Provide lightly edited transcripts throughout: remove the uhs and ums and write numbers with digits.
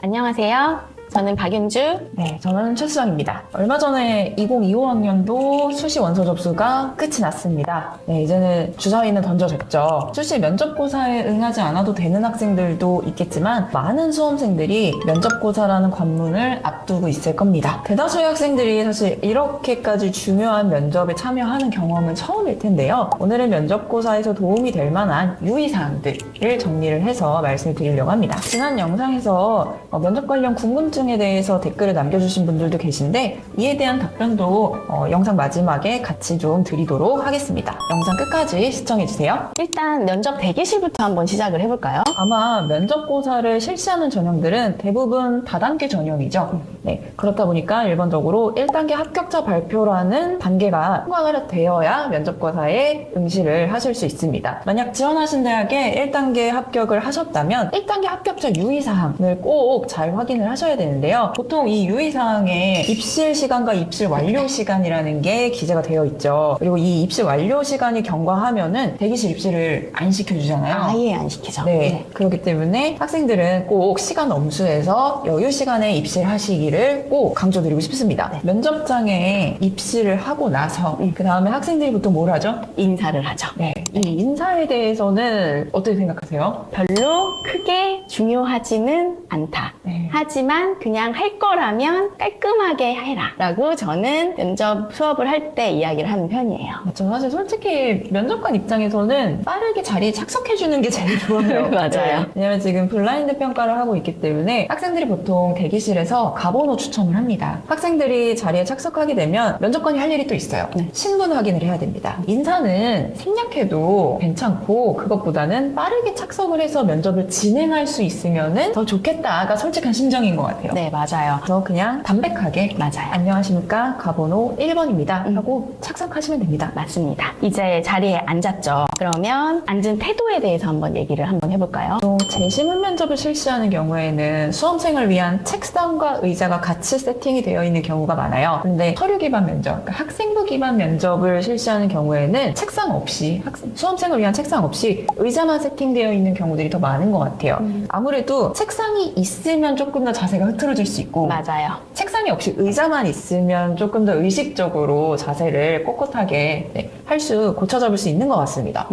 안녕하세요. 저는 박윤주. 네, 저는 최수정입니다. 얼마 전에 2025학년도 수시 원서 접수가 끝이 났습니다. 네, 이제는 주사위는 던져졌죠. 수시 면접고사에 응하지 않아도 되는 학생들도 있겠지만 많은 수험생들이 면접고사라는 관문을 앞두고 있을 겁니다. 대다수의 학생들이 사실 이렇게까지 중요한 면접에 참여하는 경험은 처음일 텐데요. 오늘은 면접고사에서 도움이 될 만한 유의사항들을 정리를 해서 말씀을 드리려고 합니다. 지난 영상에서 면접 관련 궁금증에 대해서 댓글을 남겨주신 분들도 계신데 이에 대한 답변도 영상 마지막에 같이 좀 드리도록 하겠습니다. 영상 끝까지 시청해주세요. 일단 면접 대기실부터 한번 시작을 해볼까요? 아마 면접고사를 실시하는 전형들은 대부분 다단계 전형이죠. 네, 그렇다 보니까 일반적으로 1단계 합격자 발표라는 단계가 통과가 되어야 면접고사에 응시를 하실 수 있습니다. 만약 지원하신 대학에 1단계 합격을 하셨다면 1단계 합격자 유의사항을 꼭 잘 확인을 하셔야 되는데요. 보통 이 유의사항에 입실 시간과 입실 완료 시간이라는 게 기재가 되어 있죠. 그리고 이 입실 완료 시간이 경과하면은 대기실 입실을 안 시켜주잖아요. 아예 안 시키죠. 네, 그렇기 때문에 학생들은 꼭 시간 엄수해서 여유 시간에 입실하시기를 꼭 강조드리고 싶습니다. 네. 면접장에 입실을 하고 나서 그 다음에 학생들이 보통 뭘 하죠? 인사를 하죠. 네, 이 인사에 대해서는 어떻게 생각하세요? 별로 크게 중요하지는 않다. 네. 하지만 그냥 할 거라면 깔끔하게 해라 라고 저는 면접 수업을 할 때 이야기를 하는 편이에요. 저는 사실 솔직히 면접관 입장에서는 빠르게 자리에 착석해주는 게 제일 좋아요. 맞아요. 네. 왜냐면 지금 블라인드 평가를 하고 있기 때문에 학생들이 보통 대기실에서 가번호 추첨을 합니다. 학생들이 자리에 착석하게 되면 면접관이 할 일이 또 있어요. 네. 신분 확인을 해야 됩니다. 인사는 생략해도 괜찮고 그것보다는 빠르게 착석을 해서 면접을 진행할 수 있으면 더 좋겠다가 솔직한 심정인 것 같아요. 네, 맞아요. 그래서 그냥 담백하게 맞아요. 안녕하십니까 가번호 1번입니다 하고 착석하시면 됩니다. 맞습니다. 이제 자리에 앉았죠. 그러면 앉은 태도에 대해서 한번 얘기를 한번 해볼까요? 보통 재심은 면접을 실시하는 경우에는 수험생을 위한 책상과 의자가 같이 세팅이 되어 있는 경우가 많아요. 그런데 서류 기반 면접, 그러니까 학생부 기반 면접을 실시하는 경우에는 책상 없이 수험생을 위한 책상 없이 의자만 세팅되어 있는 경우들이 더 많은 것 같아요. 아무래도 책상이 있으면 조금 더 자세가 흐트러질 수 있고 맞아요. 책상이 없이 의자만 있으면 조금 더 의식적으로 자세를 꼿꼿하게 할 수 고쳐잡을 수 있는 것 같습니다.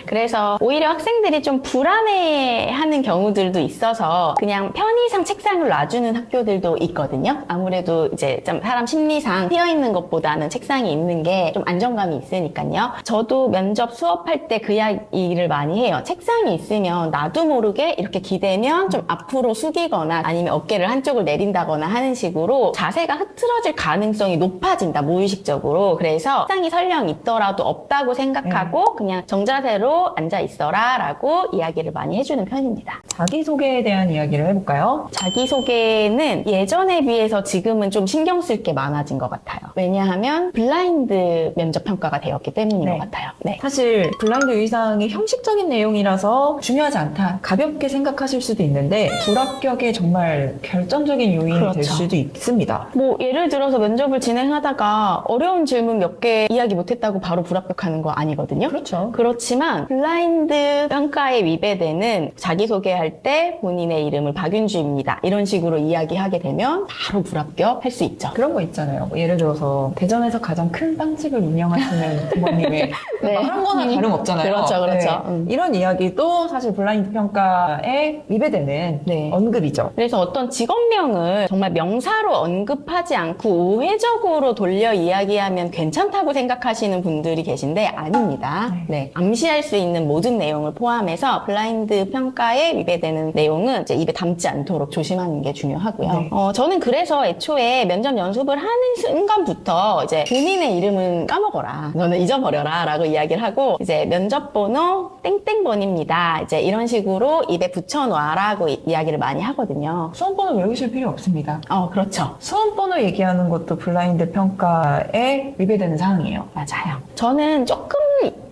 그래서 오히려 학생들이 좀 불안해하는 경우들도 있어서 그냥 편의상 책상을 놔주는 학교들도 있거든요. 아무래도 이제 좀 사람 심리상 트여 있는 것보다는 책상이 있는 게 좀 안정감이 있으니까요. 저도 면접 수업할 때 그 이야기를 많이 해요. 책상이 있으면 나도 모르게 이렇게 기대면 좀 앞으로 숙이거나 아니면 어깨를 한쪽을 내린다거나 하는 식으로 자세가 흐트러질 가능성이 높아진다, 무의식적으로. 그래서 책상이 설령 있더라도 없다고 생각하고 그냥 정자세로 앉아 있어라 라고 이야기를 많이 해주는 편입니다. 자기소개에 대한 이야기를 해볼까요? 자기소개는 예전에 비해서 지금은 좀 신경 쓸 게 많아진 것 같아요. 왜냐하면 블라인드 면접 평가가 되었기 때문인 네. 것 같아요. 네. 사실 블라인드 유의사항이 형식적인 내용이라서 중요하지 않다, 가볍게 생각하실 수도 있는데 불합격에 정말 결정적인 요인이 될 그렇죠. 수도 있습니다. 뭐 예를 들어서 면접을 진행하다가 어려운 질문 몇 개 이야기 못했다고 바로 불합격하는 거 아니거든요. 그렇죠. 그렇지만 블라인드 평가에 위배되는 자기소개할 때 본인의 이름을 박윤주입니다, 이런 식으로 이야기하게 되면 바로 불합격할 수 있죠. 그런 거 있잖아요. 뭐 예를 들어서 대전에서 가장 큰 빵집을 운영하시는 부모님의 네. 한 거나 다름없잖아요. 그렇죠, 그렇죠. 네. 이런 이야기도 사실 블라인드 평가에 위배되는 네. 언급이죠. 그래서 어떤 직업명을 정말 명사로 언급하지 않고 우회적으로 돌려 이야기하면 괜찮다고 생각하시는 분들이 계신데 아닙니다. 네. 암시할 수 있는 모든 내용을 포함해서 블라인드 평가에 위배되는 내용은 이제 입에 담지 않도록 조심하는 게 중요하고요. 네. 저는 그래서 애초에 면접 연습을 하는 순간부터 이제 본인의 이름은 까먹어라, 너는 잊어버려라 라고 이야기를 하고, 이제 면접 번호 땡땡번입니다, 이제 이런 식으로 입에 붙여놔라고 이야기를 많이 하거든요. 수험번호 외우실 필요 없습니다. 그렇죠. 수험번호 얘기하는 것도 블라인드 평가에 위배되는 사항이에요. 맞아요. 저는 조금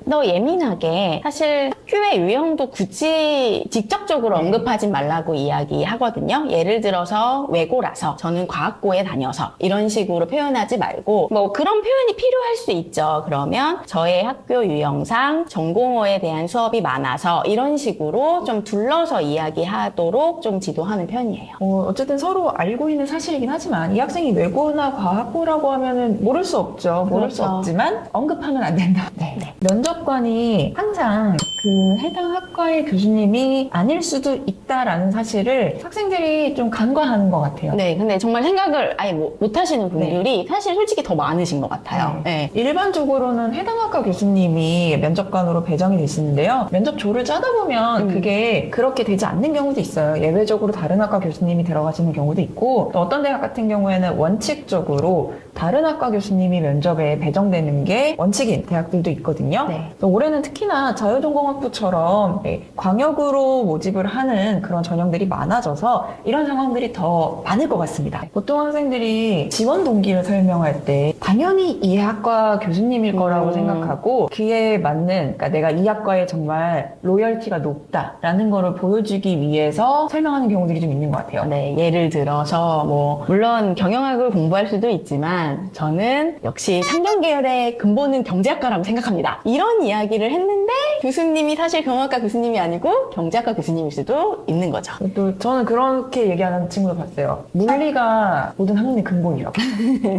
더 예민하게 사실 학교의 유형도 굳이 직접적으로 언급하지 말라고 이야기하거든요. 예를 들어서 외고라서 저는 과학고에 다녀서 이런 식으로 표현하지 말고 뭐 그런 표현이 필요할 수 있죠. 그러면 저의 학교 유형상 전공어에 대한 수업이 많아서 이런 식으로 좀 둘러서 이야기하도록 좀 지도하는 편이에요. 어쨌든 서로 알고 있는 사실이긴 하지만 이 학생이 외고나 과학고라고 하면은 모를 수 없죠. 모를 수 그렇죠. 없지만 언급하면 안 된다. 네. 면접관이 항상 그 해당 학과의 교수님이 아닐 수도 있다라는 사실을 학생들이 좀 간과하는 것 같아요. 네, 근데 정말 생각을 아예 못 하시는 분들이 사실 솔직히 더 많으신 것 같아요. 네. 일반적으로는 해당 학과 교수님이 면접관으로 배정이 되시는데요. 면접조를 짜다 보면 그게 그렇게 되지 않는 경우도 있어요. 예외적으로 다른 학과 교수님이 들어가시는 경우도 있고, 또 어떤 대학 같은 경우에는 원칙적으로 다른 학과 교수님이 면접에 배정되는 게 원칙인 대학들도 있거든요. 네. 올해는 특히나 자유전공학부처럼 광역으로 모집을 하는 그런 전형들이 많아져서 이런 상황들이 더 많을 것 같습니다. 보통 학생들이 지원 동기를 설명할 때 당연히 이 학과 교수님일 거라고 생각하고 그에 맞는, 그러니까 내가 이 학과에 정말 로열티가 높다라는 거를 보여주기 위해서 설명하는 경우들이 좀 있는 것 같아요. 네, 예를 들어서 뭐 물론 경영학을 공부할 수도 있지만 저는 역시 상경계열의 근본은 경제학과라고 생각합니다. 이런 이야기를 했는데 교수님이 사실 경영학과 교수님이 아니고 경제학과 교수님일 수도 있는 거죠. 또 저는 그렇게 얘기하는 친구도 봤어요. 물리가 모든 학문의 근본이라고.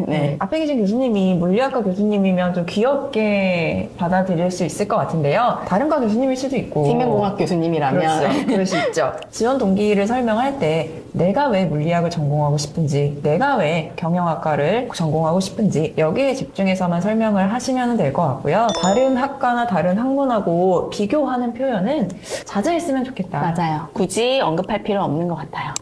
네. 앞에 계신 교수님이 물리학과 교수님이면 좀 귀엽게 받아들일 수 있을 것 같은데요. 다른 과 교수님일 수도 있고. 생명공학 교수님이라면 그렇죠. 그럴 수 있죠. 지원 동기를 설명할 때 내가 왜 물리학을 전공하고 싶은지, 내가 왜 경영학과를 전공하고 싶은지 여기에 집중해서만 설명을 하시면 될 것 같고요. 다른 학과나 다른 학문하고 비교하는 표현은 자제했으면 좋겠다. 맞아요. 굳이 언급할 필요 없는 것 같아요.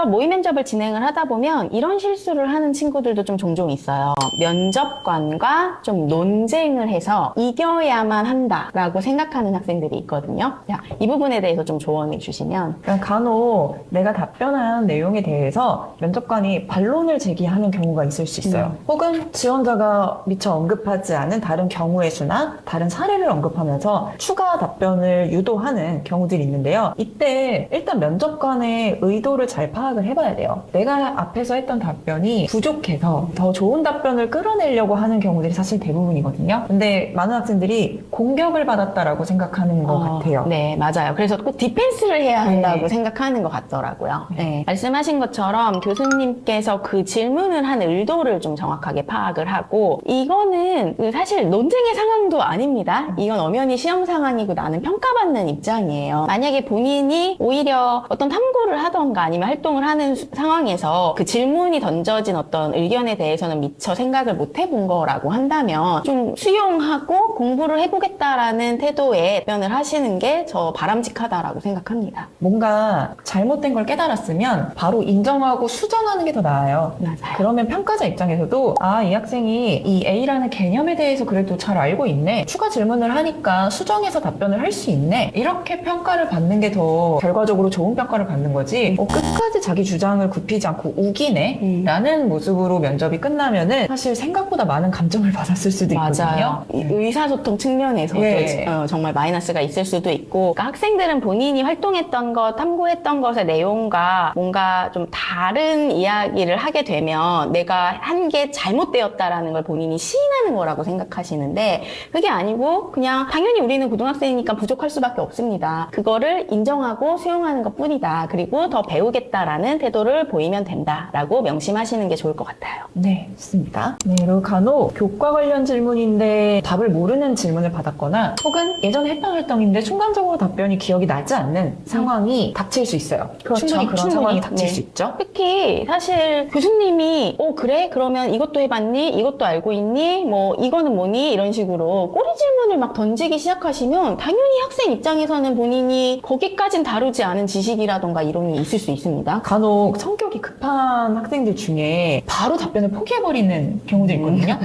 모의 면접을 진행을 하다 보면 이런 실수를 하는 친구들도 좀 종종 있어요. 면접관과 좀 논쟁을 해서 이겨야만 한다라고 생각하는 학생들이 있거든요. 이 부분에 대해서 좀 조언해 주시면. 그러니까 간혹 내가 답변한 내용에 대해서 면접관이 반론을 제기하는 경우가 있을 수 있어요. 혹은 지원자가 미처 언급하지 않은 다른 경우의 수나 다른 사례를 언급하면서 추가 답변을 유도하는 경우들이 있는데요. 이때 일단 면접관의 의도를 잘 파악을 해봐야 돼요. 내가 앞에서 했던 답변이 부족해서 더 좋은 답변을 끌어내려고 하는 경우들이 사실 대부분이거든요. 근데 많은 학생들이 공격을 받았다라고 생각하는 것 같아요. 네, 맞아요. 그래서 꼭 디펜스를 해야 한다고 네. 생각하는 것 같더라고요. 네. 말씀하신 것처럼 교수님께서 그 질문을 한 의도를 좀 정확하게 파악을 하고, 이거는 사실 논쟁의 상황도 아닙니다. 이건 엄연히 시험 상황이고 나는 평가받는 입장이에요. 만약에 본인이 오히려 어떤 탐구를 하던가 아니면 활동을 하는 상황에서 그 질문이 던져진 어떤 의견에 대해서는 미처 생각을 못 해본 거라고 한다면 좀 수용하고 공부를 해보겠다라는 태도에 답변을 하시는 게 저 바람직하다라고 생각합니다. 뭔가 잘못된 걸 깨달았으면 바로 인정하고 수정하는 게 더 나아요. 맞아요. 그러면 평가자 입장에서도 이 학생이 이 A라는 개념에 대해서 그래도 잘 알고 있네. 추가 질문을 하니까 수정해서 답변을 할 수 있네. 이렇게 평가를 받는 게 더 결과적으로 좋은 평가를 받는 거지. 끝까지 자기 주장을 굽히지 않고 우기네. 라는 모습으로 면접이 끝나면은 사실 생각보다 많은 감정을 받았을 수도 있거든요. 맞아요. 의사소통 측면에서도 예. 정말 마이너스가 있을 수도 있고, 그러니까 학생들은 본인이 활동했던 것, 탐구했던 것의 내용과 뭔가 좀 다른 이야기를 하게 되면 내가 한 게 잘못되었다라는 걸 본인이 시인하는 거라고 생각하시는데, 그게 아니고 그냥 당연히 우리는 고등학생이니까 부족할 수밖에 없습니다. 그거를 인정하고 수용하는 것 뿐이다. 그리고 더 배우겠다라는 태도를 보이면 된다라고 명심하시는 게 좋을 것 같아요. 네, 좋습니다. 네, 그리고 간혹 교과 관련 질문인데 답을 모르는 질문을 받았거나 혹은 예전에 했던 활동인데 순간적으로 답변이 기억이 나지 않는 상황이 닥칠 수 있어요. 그렇죠. 충분히 그런 충분히. 상황이 닥칠 네. 수 있죠. 특히 사실 교수님이 그래? 그러면 이것도 해봤니? 이것도 알고 있니? 뭐 이거는 뭐니? 이런 식으로 꼬리 질문을 막 던지기 시작하시면 당연히 학생 입장에서는 본인이 거기까진 다루지 않은 지식이라던가 이론이 있을 수 있습니다. 간혹 성격이 급한 학생들 중에 바로 답변을 포기해버리는 경우도 있거든요.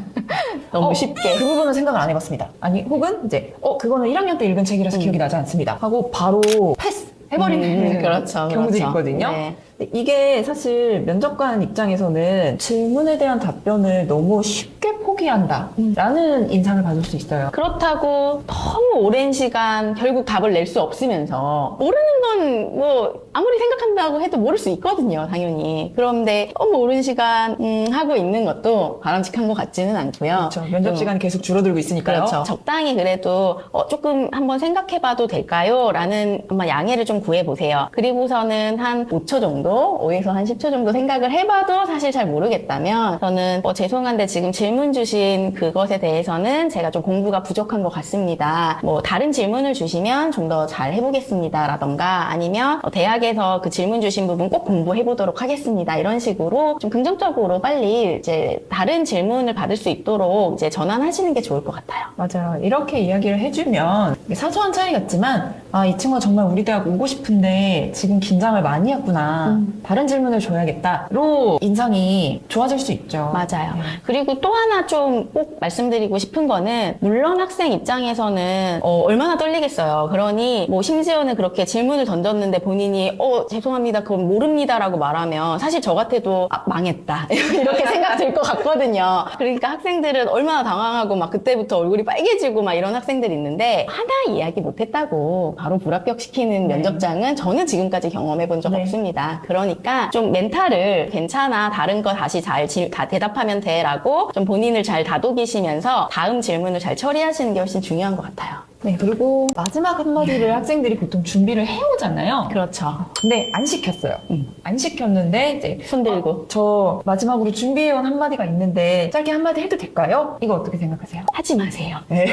너무 쉽게. 그 부분은 생각을 안 해봤습니다. 아니, 혹은 이제 그거는 1학년 때 읽은 책이라서 기억이 나지 않습니다. 하고 바로 패스! 해버리는 그렇죠, 경우도 그렇죠. 있거든요. 네. 근데 이게 사실 면접관 입장에서는 질문에 대한 답변을 너무 쉽게 포기한다 라는 인상을 받을 수 있어요. 그렇다고 너무 오랜 시간 결국 답을 낼 수 없으면서 모르는 건 뭐 아무리 생각한다고 해도 모를 수 있거든요, 당연히. 그런데 너무 오랜 시간 하고 있는 것도 바람직한 것 같지는 않고요. 그렇죠. 면접 시간이 계속 줄어들고 있으니까요. 그렇죠. 적당히 그래도 조금 한번 생각해봐도 될까요? 라는 아마 양해를 좀 구해보세요. 그리고서는 한 5초 정도, 5에서 한 10초 정도 생각을 해봐도 사실 잘 모르겠다면 저는 죄송한데 지금 질문 주신 그것에 대해서는 제가 좀 공부가 부족한 것 같습니다. 뭐 다른 질문을 주시면 좀 더 잘 해보겠습니다. 라던가 아니면 대학에서 그 질문 주신 부분 꼭 공부해보도록 하겠습니다. 이런 식으로 좀 긍정적으로 빨리 이제 다른 질문을 받을 수 있도록 이제 전환하시는 게 좋을 것 같아요. 맞아요. 이렇게 이야기를 해주면 사소한 차이 같지만 이 친구가 정말 우리 대학 오고 싶은데 지금 긴장을 많이 했구나. 다른 질문을 줘야겠다로 인상이 좋아질 수 있죠. 맞아요. 그리고 또 하나 좀 꼭 말씀드리고 싶은 거는 물론 학생 입장에서는 얼마나 떨리겠어요. 그러니 뭐 심지어는 그렇게 질문을 던졌는데 본인이 죄송합니다. 그건 모릅니다라고 말하면 사실 저 같아도 망했다. 이렇게 생각 들 것 같거든요. 그러니까 학생들은 얼마나 당황하고 막 그때부터 얼굴이 빨개지고 막 이런 학생들이 있는데 하나 이야기 못했다고 바로 불합격시키는 면접장은 저는 지금까지 경험해 본 적 없습니다. 그러니까 좀 멘탈을 괜찮아. 다른 거 다시 다 대답하면 돼. 라고 좀 본인을 잘 다독이시면서 다음 질문을 잘 처리하시는 게 훨씬 중요한 것 같아요. 네, 그리고 마지막 한마디를 학생들이 보통 준비를 해오잖아요. 그렇죠. 근데 안 시켰어요. 안 시켰는데 이제 손 들고 저 마지막으로 준비해온 한마디가 있는데 짧게 한마디 해도 될까요? 이거 어떻게 생각하세요? 하지 마세요. 네.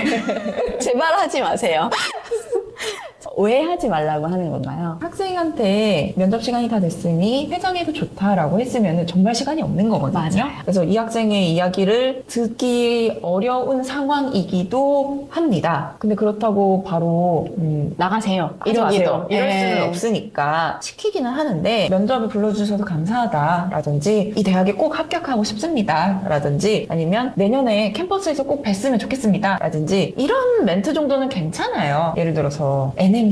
제발 하지 마세요. 왜 하지 말라고 하는 건가요? 학생한테 면접 시간이 다 됐으니 회장해도 좋다라고 했으면 정말 시간이 없는 거거든요. 맞아요. 그래서 이 학생의 이야기를 듣기 어려운 상황이기도 합니다. 근데 그렇다고 바로 나가세요. 이러기도 이럴 예. 수는 없으니까 시키기는 하는데 면접을 불러주셔서 감사하다라든지 이 대학에 꼭 합격하고 싶습니다라든지 아니면 내년에 캠퍼스에서 꼭 뵀으면 좋겠습니다라든지 이런 멘트 정도는 괜찮아요. 예를 들어서 NMC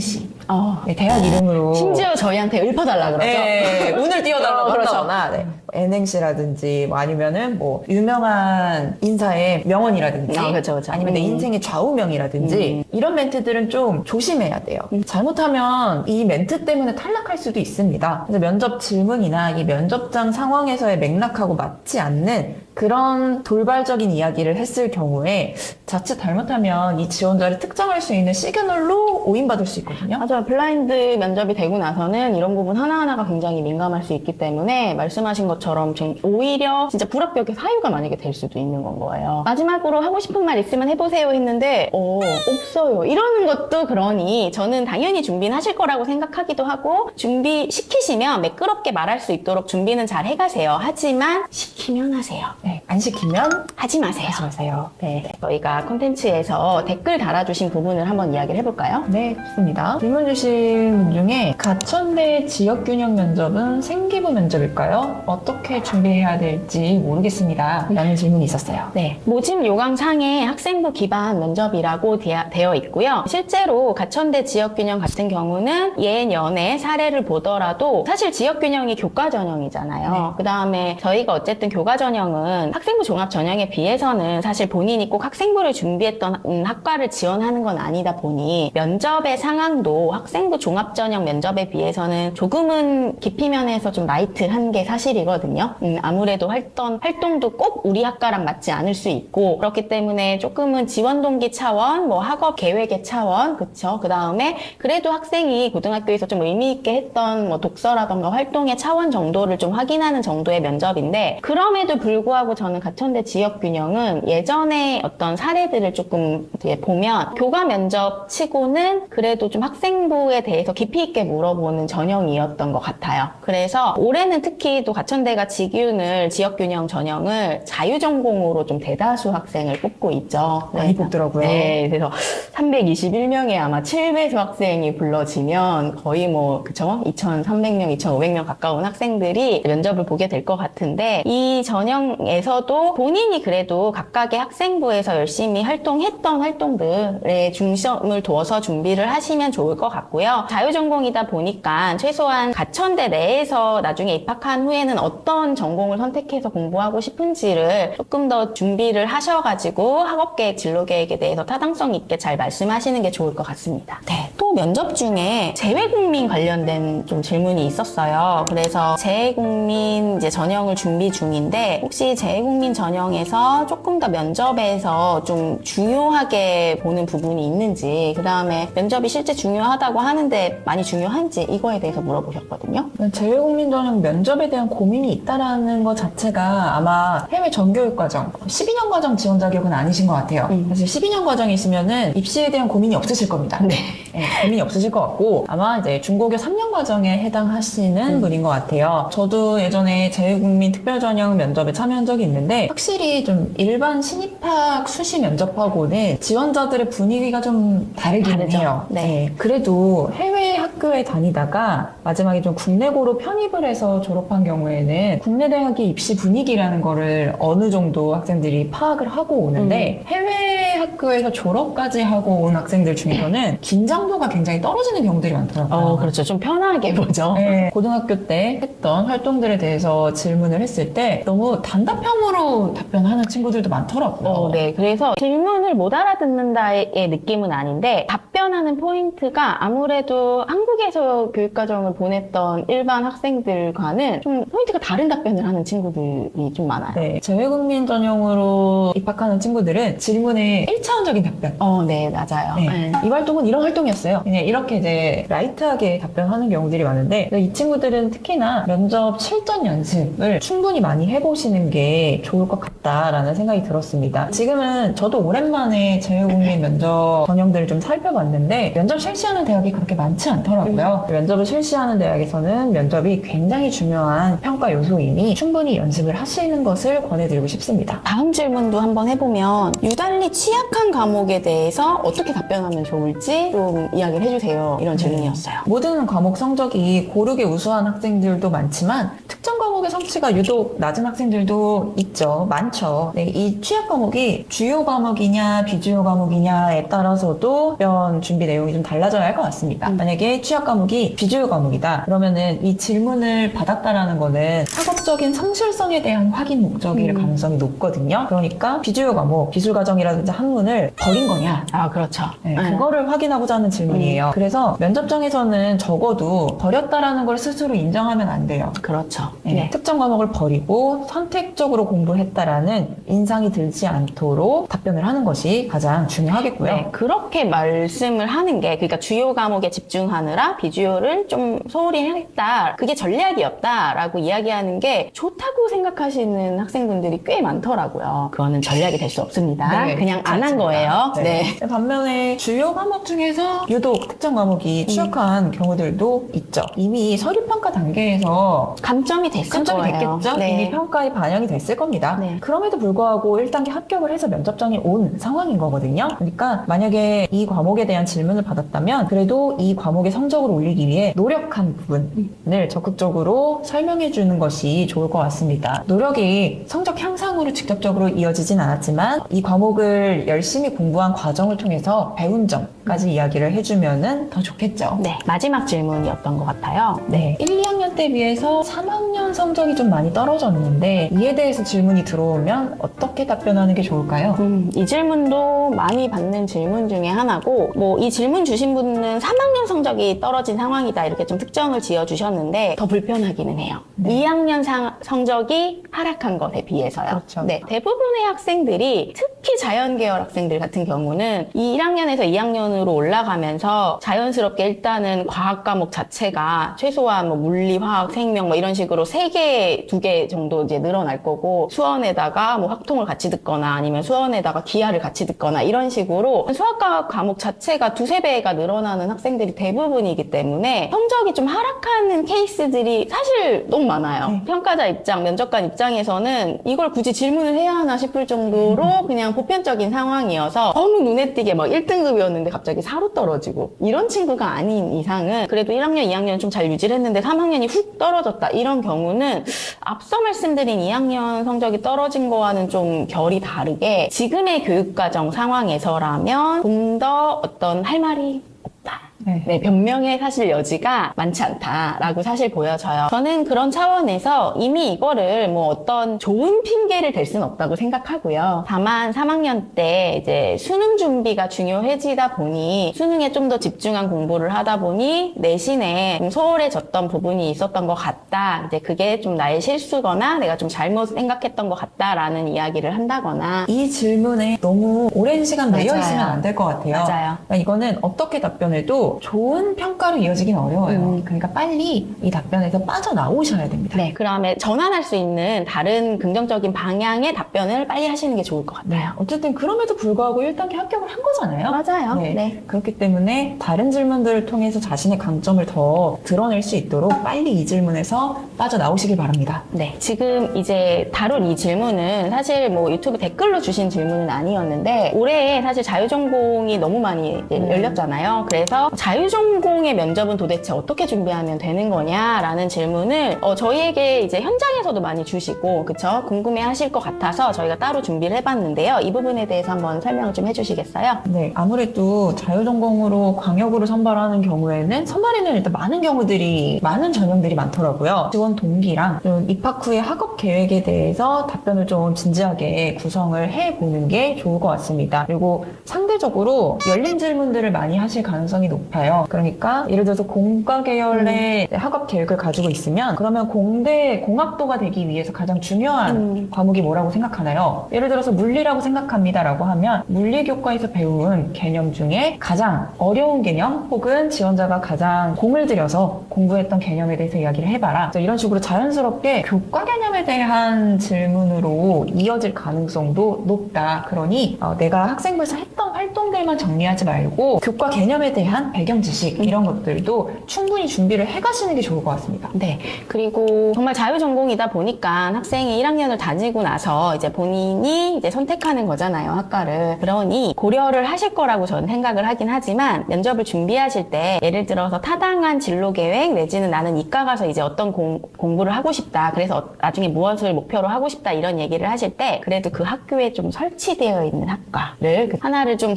네, 대학 이름으로 심지어 저희한테 읊어달라 그러죠. 네, 운을 띄워달라고 그렇죠. 한다거나 NMC라든지 뭐 아니면은 뭐 유명한 인사의 명언이라든지 그렇죠. 아니면 내 인생의 좌우명이라든지 이런 멘트들은 좀 조심해야 돼요. 잘못하면 이 멘트 때문에 탈락할 수도 있습니다. 그래서 면접 질문이나 이 면접장 상황에서의 맥락하고 맞지 않는 그런 돌발적인 이야기를 했을 경우에 자칫 잘못하면 이 지원자를 특정할 수 있는 시그널로 오인받을 수 있거든요. 맞아요. 블라인드 면접이 되고 나서는 이런 부분 하나하나가 굉장히 민감할 수 있기 때문에 말씀하신 것처럼 오히려 진짜 불합격의 사유가 만약에 될 수도 있는 건 거예요. 마지막으로 하고 싶은 말 있으면 해보세요 했는데 없어요. 이러는 것도 그러니 저는 당연히 준비는 하실 거라고 생각하기도 하고 준비시키시면 매끄럽게 말할 수 있도록 준비는 잘 해가세요. 하지만 시키면 하세요. 네, 안 시키면 하지 마세요. 하지 마세요. 네, 저희가 콘텐츠에서 댓글 달아주신 부분을 한번 이야기를 해볼까요? 네, 좋습니다. 질문 주신 분 중에 가천대 지역균형 면접은 생기부 면접일까요? 어떻게 준비해야 될지 모르겠습니다. 라는 질문이 있었어요. 네, 모집 요강상에 학생부 기반 면접이라고 되어 있고요. 실제로 가천대 지역균형 같은 경우는 예년의 사례를 보더라도 사실 지역균형이 교과 전형이잖아요. 그 다음에 저희가 어쨌든 교과 전형은 학생부 종합 전형에 비해서는 사실 본인이 꼭 학생부를 준비했던 학과를 지원하는 건 아니다 보니 면접의 상황도 학생부 종합 전형 면접에 비해서는 조금은 깊이 면에서 좀 라이트한 게 사실이거든요. 아무래도 활동도 꼭 우리 학과랑 맞지 않을 수 있고 그렇기 때문에 조금은 지원 동기 차원, 뭐 학업 계획의 차원, 그쵸? 그 다음에 그래도 학생이 고등학교에서 좀 의미 있게 했던 뭐 독서라던가 활동의 차원 정도를 좀 확인하는 정도의 면접인데 그럼에도 불구하고 저는 가천대 지역균형은 예전에 어떤 사례들을 조금 보면 교과 면접 치고는 그래도 좀 학생부에 대해서 깊이 있게 물어보는 전형이었던 것 같아요. 그래서 올해는 특히 또 가천대가 지역균형 전형을 자유전공으로 좀 대다수 학생을 뽑고 있죠. 많이 뽑더라고요. 네, 그래서 321명에 아마 7배수 학생이 불러지면 거의 뭐 그쵸? 2,300명, 2,500명 가까운 학생들이 면접을 보게 될 것 같은데 이 전형에서도 있어도 본인이 그래도 각각의 학생부에서 열심히 활동했던 활동들에 중점을 두어서 준비를 하시면 좋을 것 같고요. 자유전공이다 보니까 최소한 가천대 내에서 나중에 입학한 후에는 어떤 전공을 선택해서 공부하고 싶은지를 조금 더 준비를 하셔가지고 학업계획, 진로계획에 대해서 타당성 있게 잘 말씀하시는 게 좋을 것 같습니다. 네, 또 면접 중에 재외국민 관련된 좀 질문이 있었어요. 그래서 재외국민 이제 전형을 준비 중인데 혹시 재외국민 전형에서 조금 더 면접에서 좀 중요하게 보는 부분이 있는지, 그 다음에 면접이 실제 중요하다고 하는데 많이 중요한지 이거에 대해서 물어보셨거든요. 재외국민 전형 면접에 대한 고민이 있다라는 것 자체가 아마 해외 정교육 과정, 12년 과정 지원 자격은 아니신 것 같아요. 사실 12년 과정이시면은 입시에 대한 고민이 없으실 겁니다. 네. 네, 고민이 없으실 것 같고 아마 이제 중고교 3년 과정에 해당하시는 분인 것 같아요. 저도 예전에 재외국민 특별전형 면접에 참여한 적이 있는데 확실히 좀 일반 신입학 수시 면접하고는 지원자들의 분위기가 좀 다르긴 다르죠. 해요. 네. 그래도 해외 학교에 다니다가 마지막에 좀 국내고로 편입을 해서 졸업한 경우에는 국내 대학의 입시 분위기라는 거를 어느 정도 학생들이 파악을 하고 오는데 해외 학교에서 졸업까지 하고 온 학생들 중에서는 긴장도가 굉장히 떨어지는 경우들이 많더라고요. 그렇죠. 좀 편하게 보죠. 네, 고등학교 때 했던 활동들에 대해서 질문을 했을 때 너무 단답형으로 답변하는 친구들도 많더라고요. 네. 그래서 질문을 못 알아듣는다의 느낌은 아닌데 답변하는 포인트가 아무래도 한국에서 교육과정을 보냈던 일반 학생들과는 좀 포인트가 다른 답변을 하는 친구들이 좀 많아요. 네, 재외국민 전형으로 입학하는 친구들은 질문에 1차원적인 답변. 네, 맞아요. 네. 네. 이 활동은 이런 활동이었어요. 그냥 이렇게 이제 라이트하게 답변하는 경우들이 많은데 이 친구들은 특히나 면접 실전 연습을 충분히 많이 해보시는 게 좋을 것 같다라는 생각이 들었습니다. 지금은 저도 오랜만에 재외국민 면접 전형들을 좀 살펴봤는데 면접 실시하는 대학이 그렇게 많지 않더라고요. 면접을 실시하는 대학에서는 면접이 굉장히 중요한 평가 요소이니 충분히 연습을 하시는 것을 권해드리고 싶습니다. 다음 질문도 한번 해보면 유달리 취약한 과목에 대해서 어떻게 답변하면 좋을지 좀 이야기를 해주세요. 이런 질문이었어요. 모든 과목 성적이 고르게 우수한 학생들도 많지만 특정 과목의 성취가 유독 낮은 학생들도 있죠. 많죠. 네, 이 취약 과목이 주요 과목이냐 비주요 과목이냐에 따라서도 답변 준비 내용이 좀 달라져야 할 것 같습니다. 만약에 취약 과목이 비주요 과목이다. 그러면은 이 질문을 받았다라는 거는 학업적인 성실성에 대한 확인 목적일 가능성이 높거든요. 그러니까 비주요 과목, 기술과정이라든지 학문을 버린 거냐? 그렇죠. 네, 그거를 확인하고자 하는 질문이에요. 그래서 면접장에서는 적어도 버렸다라는 걸 스스로 인정하면 안 돼요. 그렇죠. 네, 네. 특정 과목을 버리고 선택적으로 공부했다라는 인상이 들지 않도록 답변을 하는 것이 가장 중요하겠고요. 네, 그렇게 말씀을 하는 게, 그러니까 주요 과목에 집중하느라 비주얼을 좀 소홀히 했다. 그게 전략이었다라고 이야기하는 게 좋다고 생각하시는 학생분들이 꽤 많더라고요. 그거는 전략이 될 수 없습니다. 네, 그냥 안 한 거예요. 네. 반면에 주요 과목 중에서 유독 특정 과목이 취약한 경우들도 있죠. 이미 서류평가 단계에서 감점이 됐을 거예요. 됐겠죠? 네. 이미 평가에 반영이 됐을 겁니다. 네. 그럼에도 불구하고 1단계 합격을 해서 면접장에 온 상황인 거거든요. 그러니까 만약에 이 과목에 대한 질문을 받았다면 그래도 이 과목의 성적을 올리기 위해 노력한 부분을 적극적으로 설명해 주는 것이 좋을 것 같습니다. 노력이 성적 향상으로 직접적으로 이어지진 않았지만 이 과목을 열심히 공부한 과정을 통해서 배운 점까지 이야기를 해주면은 더 좋겠죠. 네, 마지막 질문이었던 것 같아요. 네, 1, 2학년 때 비해서 3학년 성적이 좀 많이 떨어졌는데 이에 대해서 질문이 들어오면 어떻게 답변하는 게 좋을까요? 이 질문도 많이 받는 질문 중에 하나고, 뭐 이 질문 주신 분은 3학년 성적이 떨어진 상황이다 이렇게 좀 특정을 지어주셨는데 더 불편하기는 해요. 2학년 성적이 하락한 것에 비해서요. 그렇죠. 네, 대부분의 학생들이 특히 자연계열 학생들 같은 경우는 1학년에서 2학년으로 올라가면서 자연스럽게 일단은 과학 과목 자체가 최소한 뭐 물리, 화학, 생명 뭐 이런 식으로 3개, 2개 정도 이제 늘어날 거고, 수원에다가 뭐 확통을 같이 듣거나 아니면 수원에다가 기하를 같이 듣거나 이런 식으로 수학과 과목 자체가 2~3배가 늘어나는 학생들이 대부분이기 때문에 성적이 좀 하락하는 케이스들이 사실 너무 많아요. 평가자 입장, 면접관 입장에서는 이걸 굳이 질문을 해야 하나 싶을 정도로 그냥 보편적인 상황이어서 너무 눈에 띄게 막 1등급이었는데 갑자기 4로 떨어지고 이런 친구가 아닌 이상은 그래도 1학년, 2학년 좀 잘 유지를 했는데 3학년이 훅 떨어졌다. 이런 경우는 앞서 말씀드린 2학년 성적이 떨어진 거와는 좀 결이 다르게 지금의 교육과정 상황에서라면 좀 더 어떤 할 말이 없다. 네, 변명의 사실 여지가 많지 않다라고 사실 보여져요. 저는 그런 차원에서 이미 이거를 뭐 어떤 좋은 핑계를 댈 수는 없다고 생각하고요. 다만 3학년 때 이제 수능 준비가 중요해지다 보니 수능에 좀 더 집중한 공부를 하다 보니 내신에 좀 소홀해졌던 부분이 있었던 것 같다. 이제 그게 좀 나의 실수거나 내가 좀 잘못 생각했던 것 같다라는 이야기를 한다거나 이 질문에 너무 오랜 시간 매여 맞아요. 있으면 안 될 것 같아요. 맞아요. 그러니까 이거는 어떻게 답변해도 좋은 평가로 이어지긴 어려워요. 그러니까 빨리 이 답변에서 빠져나오셔야 됩니다. 네, 그다음에 전환할 수 있는 다른 긍정적인 방향의 답변을 빨리 하시는 게 좋을 것 같아요. 네, 어쨌든 그럼에도 불구하고 1단계 합격을 한 거잖아요. 맞아요. 네. 네. 그렇기 때문에 다른 질문들을 통해서 자신의 강점을 더 드러낼 수 있도록 빨리 이 질문에서 빠져나오시길 바랍니다. 네, 지금 이제 다룬 이 질문은 사실 뭐 유튜브 댓글로 주신 질문은 아니었는데 올해 사실 자유전공이 너무 많이 이제 열렸잖아요. 그래서 자유전공의 면접은 도대체 어떻게 준비하면 되는 거냐라는 질문을 저희에게 이제 현장에서도 많이 주시고 그쵸? 궁금해하실 것 같아서 저희가 따로 준비를 해봤는데요. 이 부분에 대해서 한번 설명을 좀 해주시겠어요? 네, 아무래도 자유전공으로 광역으로 선발하는 경우에는 선발에는 일단 많은 전형들이 많더라고요. 지원 동기랑 좀 입학 후에 학업 계획에 대해서 답변을 좀 진지하게 구성을 해보는 게 좋을 것 같습니다. 그리고 상대적으로 열린 질문들을 많이 하실 가능성이 높아요. 그러니까 예를 들어서 공과 계열의 학업 계획을 가지고 있으면 그러면 공학도가 되기 위해서 가장 중요한 과목이 뭐라고 생각하나요? 예를 들어서 물리라고 생각합니다라고 하면 물리교과에서 배운 개념 중에 가장 어려운 개념 혹은 지원자가 가장 공을 들여서 공부했던 개념에 대해서 이야기를 해봐라. 그래서 이런 식으로 자연스럽게 교과 개념에 대한 질문으로 이어질 가능성도 높다. 그러니 내가 학생부에서 했던 활동들만 정리하지 말고 교과 개념에 대한 배경 지식 이런 것들도 충분히 준비를 해가시는 게 좋을 것 같습니다. 네. 그리고 정말 자유전공이다 보니까 학생이 1학년을 다니고 나서 이제 본인이 이제 선택하는 거잖아요, 학과를. 그러니 고려를 하실 거라고 저는 생각을 하긴 하지만 면접을 준비하실 때 예를 들어서 타당한 진로 계획 내지는 나는 이과 가서 이제 어떤 공부를 하고 싶다. 그래서 나중에 무엇을 목표로 하고 싶다. 이런 얘기를 하실 때 그래도 그 학교에 좀 설치되어 있는 학과를 하나를 좀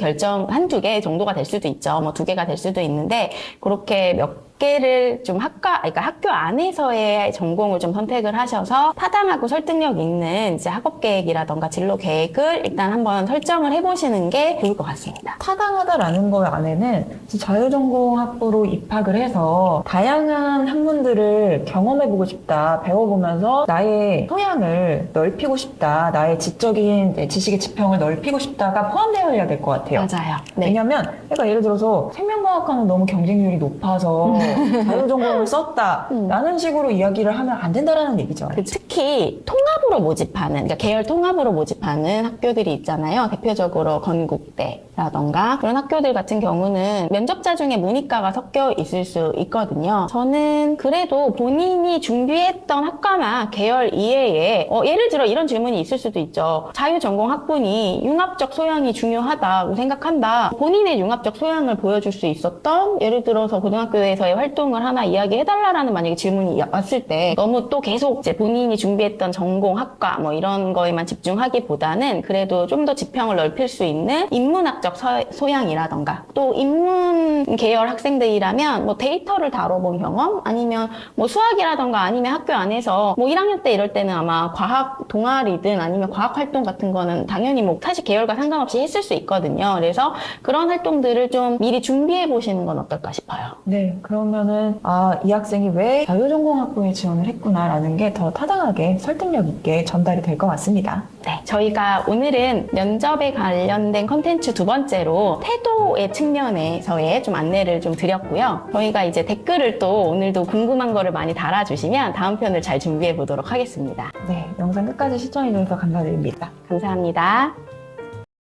한두 개 정도가 될 수도 있죠. 뭐 2개가 될 수도 있는데 그렇게 몇 개를 좀 그러니까 학교 안에서의 전공을 좀 선택을 하셔서 타당하고 설득력 있는 이제 학업 계획이라던가 진로 계획을 일단 한번 설정을 해보시는 게 좋을 것 같습니다. 타당하다라는 거 안에는 자유전공 학부로 입학을 해서 다양한 학문들을 경험해보고 싶다, 배워보면서 나의 소양을 넓히고 싶다, 나의 지적인 지식의 지평을 넓히고 싶다가 포함되어야 될 것 같아요. 맞아요. 네. 왜냐면 그러니까 예를 들어서 생명과학과는 너무 경쟁률이 높아서 자유전공을 썼다 라는 식으로 이야기를 하면 안 된다라는 얘기죠. 특히 통합으로 모집하는, 그러니까 계열 통합으로 모집하는 학교들이 있잖아요. 대표적으로 건국대라던가 그런 학교들 같은 경우는 면접자 중에 문이과가 섞여 있을 수 있거든요. 저는 그래도 본인이 준비했던 학과나 계열 이외에 예를 들어 이런 질문이 있을 수도 있죠. 자유전공 학부니 융합적 소양이 중요하다고 생각한다. 본인의 융합적 소양을 보여줄 수 있었던 예를 들어서 고등학교에서의 활동을 하나 이야기해달라라는 만약에 질문이 왔을 때 너무 또 계속 이제 본인이 준비했던 전공, 학과 뭐 이런 거에만 집중하기보다는 그래도 좀 더 지평을 넓힐 수 있는 인문학적 소양이라던가 또 인문 계열 학생들이라면 뭐 데이터를 다뤄본 경험 아니면 뭐 수학이라던가 아니면 학교 안에서 뭐 1학년 때 이럴 때는 아마 과학 동아리든 아니면 과학 활동 같은 거는 당연히 뭐 사실 계열과 상관없이 했을 수 있거든요. 그래서 그런 활동들을 좀 미리 준비해 보시는 건 어떨까 싶어요. 네, 그러면은 이 학생이 왜 자유전공학부에 지원을 했구나라는 게 더 타당하게 설득력 있게 전달이 될 것 같습니다. 네, 저희가 오늘은 면접에 관련된 컨텐츠 2번째로 태도의 측면에서의 좀 안내를 좀 드렸고요. 저희가 이제 댓글을 또 오늘도 궁금한 거를 많이 달아주시면 다음 편을 잘 준비해 보도록 하겠습니다. 네, 영상 끝까지 시청해주셔서 감사드립니다. 감사합니다.